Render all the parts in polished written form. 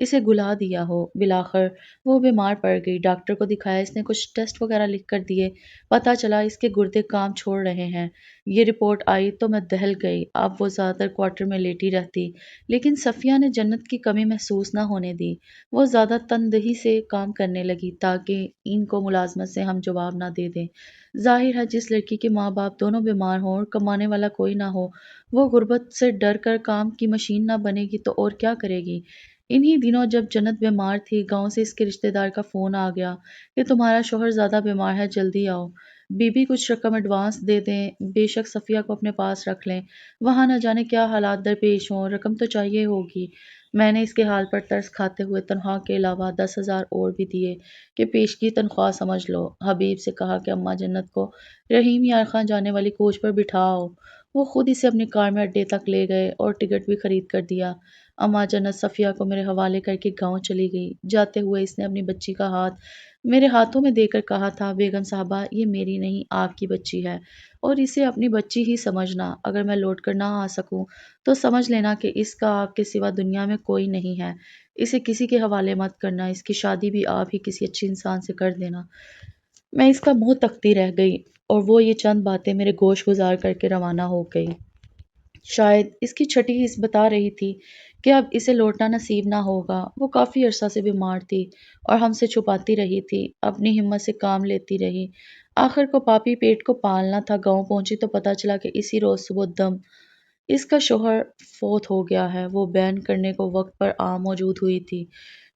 اسے گلا دیا ہو۔ بالآخر وہ بیمار پڑ گئی، ڈاکٹر کو دکھایا، اس نے کچھ ٹیسٹ وغیرہ لکھ کر دیے، پتہ چلا اس کے گردے کام چھوڑ رہے ہیں۔ یہ رپورٹ آئی تو میں دہل گئی، اب وہ زیادہ تر کوارٹر میں لیٹی رہتی، لیکن صفیہ نے جنت کی کمی محسوس نہ ہونے دی۔ وہ زیادہ تندہی سے کام کرنے لگی تاکہ ان کو ملازمت سے ہم جواب نہ دے دیں۔ ظاہر ہے جس لڑکی کے ماں باپ دونوں بیمار ہوں اور کمانے والا کوئی نہ ہو، وہ غربت سے ڈر کر کام کی مشین نہ بنے گی تو اور کیا کرے گی۔ انہی دنوں جب جنت بیمار تھی، گاؤں سے اس کے رشتہ دار کا فون آ گیا کہ تمہارا شوہر زیادہ بیمار ہے، جلدی آؤ۔ بی بی کچھ رقم ایڈوانس دے دیں، بے شک صفیہ کو اپنے پاس رکھ لیں، وہاں نہ جانے کیا حالات درپیش ہوں، رقم تو چاہیے ہوگی۔ میں نے اس کے حال پر ترس کھاتے ہوئے تنخواہ کے علاوہ 10,000 اور بھی دیے کہ پیشگی تنخواہ سمجھ لو۔ حبیب سے کہا کہ اماں جنت کو رحیم یار خان جانے والی کوچ پر بٹھاؤ۔ وہ خود اسے اپنی کار میں اڈے تک لے گئے اور ٹکٹ بھی خرید کر دیا۔ اماں جنت صفیہ کو میرے حوالے کر کے گاؤں چلی گئی۔ جاتے ہوئے اس نے اپنی بچی کا ہاتھ میرے ہاتھوں میں دے کر کہا تھا، بیگم صاحبہ یہ میری نہیں آپ کی بچی ہے اور اسے اپنی بچی ہی سمجھنا، اگر میں لوٹ کر نہ آ سکوں تو سمجھ لینا کہ اس کا آپ کے سوا دنیا میں کوئی نہیں ہے، اسے کسی کے حوالے مت کرنا، اس کی شادی بھی آپ ہی کسی اچھی انسان سے کر دینا۔ میں اس کا منہ تکتی رہ گئی اور وہ یہ چند باتیں میرے گوش گزار کر کے روانہ ہو گئی۔ شاید اس کی چھٹی حس بتا رہی تھی کہ اب اسے لوٹنا نصیب نہ ہوگا۔ وہ کافی عرصہ سے بیمار تھی اور ہم سے چھپاتی رہی تھی، اپنی ہمت سے کام لیتی رہی۔ آخر کو پاپی پیٹ کو پالنا تھا، گاؤں پہنچی تو پتہ چلا کہ اسی روز صبح دم اس کا شوہر فوت ہو گیا ہے۔ وہ بیان کرنے کو وقت پر موجود ہوئی تھی۔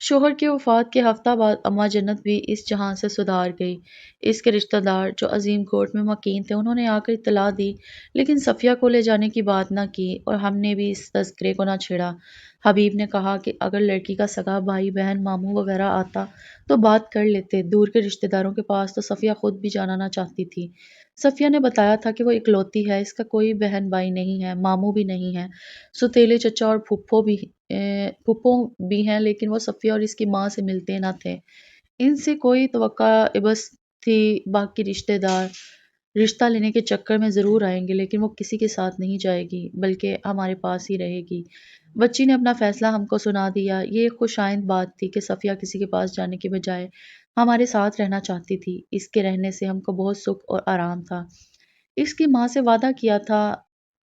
شوہر کی وفات کے ہفتہ بعد اماں جنت بھی اس جہاں سے سدھار گئی۔ اس کے رشتہ دار جو عظیم کوٹ میں مکین تھے، انہوں نے آ کر اطلاع دی، لیکن صفیہ کو لے جانے کی بات نہ کی اور ہم نے بھی اس تذکرے کو نہ چھیڑا۔ حبیب نے کہا کہ اگر لڑکی کا سگا بھائی بہن ماموں وغیرہ آتا تو بات کر لیتے، دور کے رشتہ داروں کے پاس تو صفیہ خود بھی جانا نہ چاہتی تھی۔ صفیہ نے بتایا تھا کہ وہ اکلوتی ہے، اس کا کوئی بہن بھائی نہیں ہے، ماموں بھی نہیں ہے، سوتیلے چچا اور پھپھو بھی ہیں، لیکن وہ صفیہ اور اس کی ماں سے ملتے نہ تھے۔ ان سے کوئی توقع عبث تھی، باقی رشتہ دار رشتہ لینے کے چکر میں ضرور آئیں گے، لیکن وہ کسی کے ساتھ نہیں جائے گی بلکہ ہمارے پاس ہی رہے گی۔ بچی نے اپنا فیصلہ ہم کو سنا دیا۔ یہ ایک خوش آئند بات تھی کہ صفیہ کسی کے پاس جانے کے بجائے ہمارے ساتھ رہنا چاہتی تھی۔ اس کے رہنے سے ہم کو بہت سکھ اور آرام تھا۔ اس کی ماں سے وعدہ کیا تھا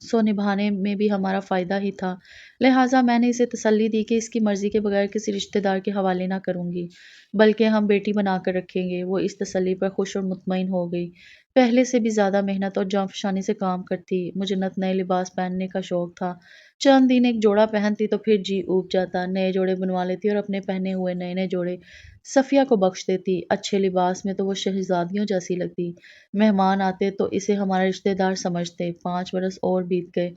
سو نبھانے میں بھی ہمارا فائدہ ہی تھا، لہٰذا میں نے اسے تسلی دی کہ اس کی مرضی کے بغیر کسی رشتہ دار کے حوالے نہ کروں گی، بلکہ ہم بیٹی بنا کر رکھیں گے۔ وہ اس تسلی پر خوش اور مطمئن ہو گئی۔ پہلے سے بھی زیادہ محنت اور جانفشانی سے کام کرتی۔ مجھے نئے لباس پہننے کا شوق تھا، چند دن ایک جوڑا پہنتی تو پھر جی اوب جاتا، نئے جوڑے بنوا لیتی اور اپنے پہنے ہوئے نئے جوڑے صفیہ کو بخش دیتی۔ اچھے لباس میں تو وہ شہزادیوں جیسی لگتی۔ مہمان آتے تو اسے ہمارا رشتہ دار سمجھتے۔ 5 برس اور بیت گئے۔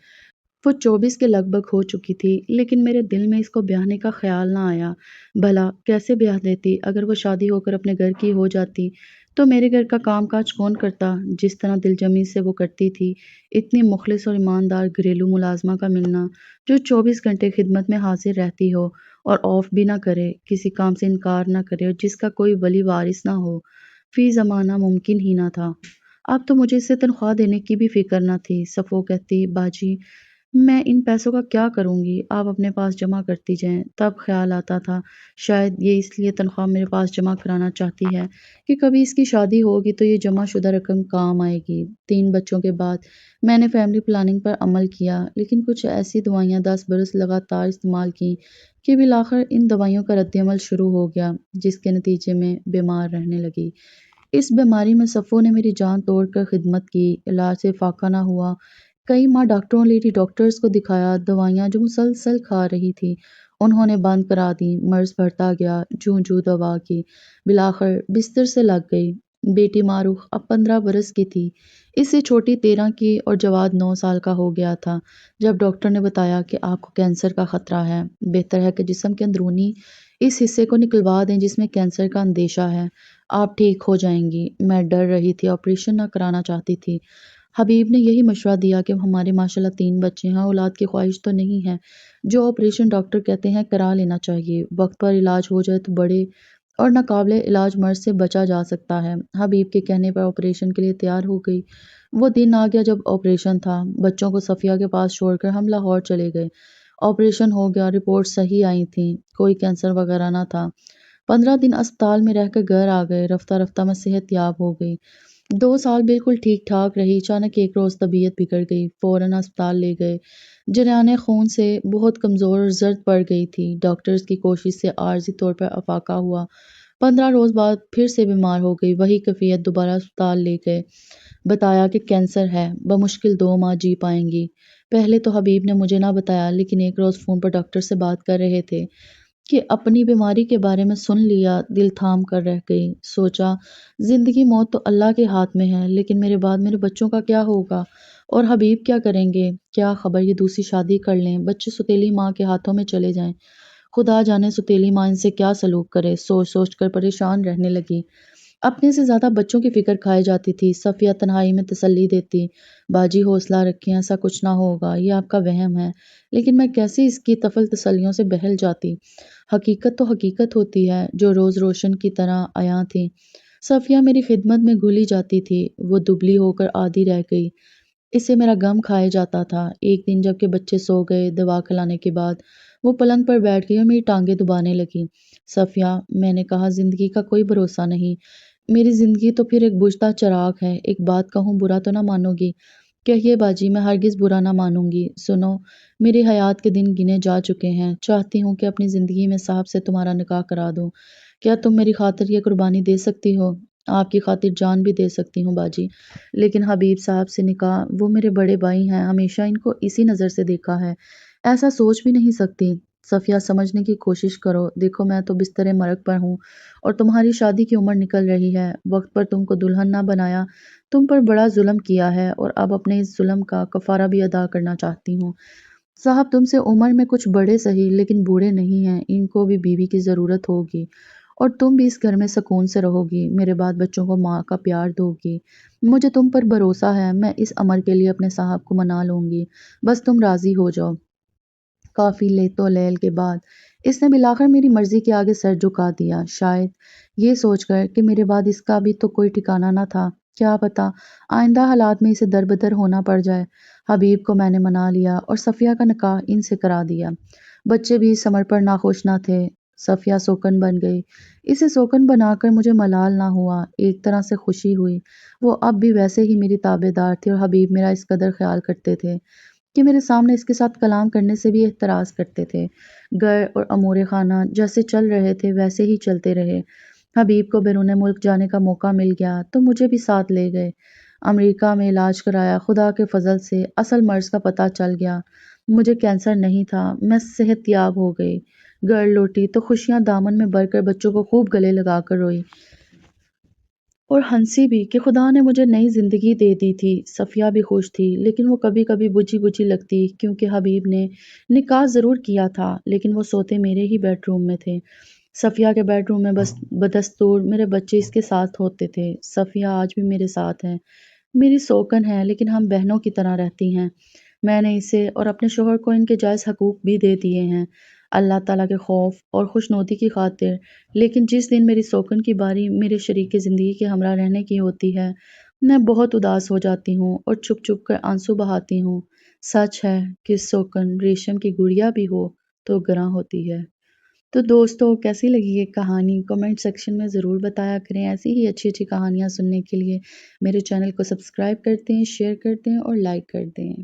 وہ 24 کے لگ بھگ ہو چکی تھی، لیکن میرے دل میں اس کو بیاہنے کا خیال نہ آیا۔ بھلا کیسے بیاہ دیتی؟ اگر وہ شادی ہو کر اپنے گھر کی ہو جاتی تو میرے گھر کا کام کاج کون کرتا؟ جس طرح دل جمی سے وہ کرتی تھی، اتنی مخلص اور ایماندار گھریلو ملازمہ کا ملنا جو 24 گھنٹے خدمت میں حاضر رہتی ہو اور آف بھی نہ کرے، کسی کام سے انکار نہ کرے اور جس کا کوئی ولی وارث نہ ہو، فی زمانہ ممکن ہی نہ تھا۔ اب تو مجھے اسے تنخواہ دینے کی بھی فکر نہ تھی۔ صفو کہتی، باجی میں ان پیسوں کا کیا کروں گی، آپ اپنے پاس جمع کرتی جائیں۔ تب خیال آتا تھا شاید یہ اس لیے تنخواہ میرے پاس جمع کرانا چاہتی ہے کہ کبھی اس کی شادی ہوگی تو یہ جمع شدہ رقم کام آئے گی۔ 3 بچوں کے بعد میں نے فیملی پلاننگ پر عمل کیا، لیکن کچھ ایسی دوائیاں 10 برس لگاتار استعمال کیں کہ بالآخر ان دوائیوں کا رد عمل شروع ہو گیا، جس کے نتیجے میں بیمار رہنے لگی۔ اس بیماری میں صفو نے میری جان توڑ کر خدمت کی، علاج سے فاقہ نہ ہوا۔ کئی ماہ ڈاکٹروں لیڈی ڈاکٹرز کو دکھایا، دوائیاں جو مسلسل کھا رہی تھی انہوں نے بند کرا دیں، مرض بڑھتا گیا، جوں دوا کی، بالآخر بستر سے لگ گئی۔ بیٹی معروف اب 15 برس کی تھی، اس سے چھوٹی 13 کی اور جواد 9 سال کا ہو گیا تھا جب ڈاکٹر نے بتایا کہ آپ کو کینسر کا خطرہ ہے، بہتر ہے کہ جسم کے اندرونی اس حصے کو نکلوا دیں جس میں کینسر کا اندیشہ ہے، آپ ٹھیک ہو جائیں گی۔ میں ڈر رہی تھی، آپریشن نہ کرانا چاہتی تھی۔ حبیب نے یہی مشورہ دیا کہ ہمارے ماشاءاللہ 3 بچے ہیں، اولاد کی خواہش تو نہیں ہے، جو آپریشن ڈاکٹر کہتے ہیں کرا لینا چاہیے، وقت پر علاج ہو جائے تو بڑے اور ناقابل علاج مرض سے بچا جا سکتا ہے۔ حبیب کے کہنے پر آپریشن کے لیے تیار ہو گئی۔ وہ دن آ گیا جب آپریشن تھا۔ بچوں کو صفیہ کے پاس چھوڑ کر ہم لاہور چلے گئے۔ آپریشن ہو گیا، رپورٹ صحیح آئی تھیں، کوئی کینسر وغیرہ نہ تھا۔ 15 دن اسپتال میں رہ کر گھر آ گئے، رفتہ رفتہ میں صحت یاب ہو گئی۔ 2 سال بالکل ٹھیک ٹھاک رہی، اچانک ایک روز طبیعت بگڑ گئی، فوراً اسپتال لے گئے۔ جریان خون سے بہت کمزور اور زرد پڑ گئی تھی، ڈاکٹرز کی کوشش سے عارضی طور پر افاقہ ہوا۔ 15 روز بعد پھر سے بیمار ہو گئی، وہی کیفیت، دوبارہ اسپتال لے گئے، بتایا کہ کینسر ہے، بمشکل 2 ماہ جی پائیں گی۔ پہلے تو حبیب نے مجھے نہ بتایا، لیکن ایک روز فون پر ڈاکٹر سے بات کر رہے تھے کہ اپنی بیماری کے بارے میں سن لیا، دل تھام کر رہ گئی۔ سوچا زندگی موت تو اللہ کے ہاتھ میں ہے، لیکن میرے بعد میرے بچوں کا کیا ہوگا اور حبیب کیا کریں گے؟ کیا خبر یہ دوسری شادی کر لیں، بچے سوتیلی ماں کے ہاتھوں میں چلے جائیں۔ خدا جانے سوتیلی ماں ان سے کیا سلوک کرے، سوچ سوچ کر پریشان رہنے لگی۔ اپنے سے زیادہ بچوں کی فکر کھائے جاتی تھی۔ صفیہ تنہائی میں تسلی دیتی، باجی حوصلہ رکھیں، ایسا کچھ نہ ہوگا، یہ آپ کا وہم ہے۔ لیکن میں کیسے اس کی طفل تسلیوں سے بہل جاتی؟ حقیقت تو حقیقت ہوتی ہے، جو روز روشن کی طرح عیاں تھی۔ صفیہ میری خدمت میں گھلی جاتی تھی، وہ دبلی ہو کر آدھی رہ گئی۔ اس سے میرا غم کھائے جاتا تھا۔ ایک دن جب کہ بچے سو گئے، دوا کھلانے کے بعد وہ پلنگ پر بیٹھ گئی اور میری ٹانگیں دبانے لگی۔ صفیہ، میں نے کہا، زندگی کا کوئی بھروسہ نہیں، میری زندگی تو پھر ایک بجھتا چراغ ہے۔ ایک بات کہوں، برا تو نہ مانو گی؟ کہیے باجی، میں ہرگز برا نہ مانوں گی۔ سنو، میری حیات کے دن گنے جا چکے ہیں، چاہتی ہوں کہ اپنی زندگی میں صاحب سے تمہارا نکاح کرا دوں۔ کیا تم میری خاطر یہ قربانی دے سکتی ہو؟ آپ کی خاطر جان بھی دے سکتی ہوں باجی، لیکن حبیب صاحب سے نکاح، وہ میرے بڑے بھائی ہیں، ہمیشہ ان کو اسی نظر سے دیکھا ہے، ایسا سوچ بھی نہیں سکتی۔ صفیہ، سمجھنے کی کوشش کرو، دیکھو میں تو بستر مرگ پر ہوں اور تمہاری شادی کی عمر نکل رہی ہے، وقت پر تم کو دلہن نہ بنایا، تم پر بڑا ظلم کیا ہے اور اب اپنے اس ظلم کا کفارہ بھی ادا کرنا چاہتی ہوں۔ صاحب تم سے عمر میں کچھ بڑے سہی، لیکن بوڑھے نہیں ہیں، ان کو بھی بیوی کی ضرورت ہوگی اور تم بھی اس گھر میں سکون سے رہو گی، میرے بعد بچوں کو ماں کا پیار دو گی۔ مجھے تم پر بھروسہ ہے، میں اس عمر کے لیے اپنے صاحب کو منا لوں گی، بس تم راضی ہو جاؤ۔ کافی لیت و لیل کے بعد اس نے بالآخر میری مرضی کے آگے سر جھکا دیا، شاید یہ سوچ کر کہ میرے بعد اس کا بھی تو کوئی ٹھکانہ نہ تھا، کیا پتا آئندہ حالات میں اسے در بدر ہونا پڑ جائے۔ حبیب کو میں نے منا لیا اور صفیہ کا نکاح ان سے کرا دیا۔ بچے بھی اس عمر پر ناخوش نہ تھے، صفیہ سوکن بن گئی، اسے سوکن بنا کر مجھے ملال نہ ہوا، ایک طرح سے خوشی ہوئی۔ وہ اب بھی ویسے ہی میری تابع دار تھی اور حبیب میرا اس قدر خیال کرتے تھے کہ میرے سامنے اس کے ساتھ کلام کرنے سے بھی احتراز کرتے تھے۔ گھر اور امور خانہ جیسے چل رہے تھے ویسے ہی چلتے رہے۔ حبیب کو بیرون ملک جانے کا موقع مل گیا تو مجھے بھی ساتھ لے گئے۔ امریکہ میں علاج کرایا، خدا کے فضل سے اصل مرض کا پتہ چل گیا، مجھے کینسر نہیں تھا، میں صحت یاب ہو گئی۔ گھر لوٹی تو خوشیاں دامن میں بھر کر بچوں کو خوب گلے لگا کر روئی اور ہنسی بھی کہ خدا نے مجھے نئی زندگی دے دی تھی۔ صفیہ بھی خوش تھی، لیکن وہ کبھی کبھی بجھی بجھی لگتی، کیونکہ حبیب نے نکاح ضرور کیا تھا، لیکن وہ سوتے میرے ہی بیڈ روم میں تھے۔ صفیہ کے بیڈ روم میں بس بدستور میرے بچے اس کے ساتھ ہوتے تھے۔ صفیہ آج بھی میرے ساتھ ہے، میری سوکن ہے، لیکن ہم بہنوں کی طرح رہتی ہیں۔ میں نے اسے اور اپنے شوہر کو ان کے جائز حقوق بھی دے دیے ہیں، اللہ تعالیٰ کے خوف اور خوشنودی کی خاطر، لیکن جس دن میری سوکن کی باری میرے شریک زندگی کے ہمراہ رہنے کی ہوتی ہے، میں بہت اداس ہو جاتی ہوں اور چپ چپ کر آنسو بہاتی ہوں۔ سچ ہے کہ سوکن ریشم کی گڑیا بھی ہو تو گراں ہوتی ہے۔ تو دوستو، کیسی لگی یہ کہانی؟ کمنٹ سیکشن میں ضرور بتایا کریں۔ ایسی ہی اچھی اچھی کہانیاں سننے کے لیے میرے چینل کو سبسکرائب کرتے ہیں، شیئر کرتے ہیں اور لائک کرتے ہیں۔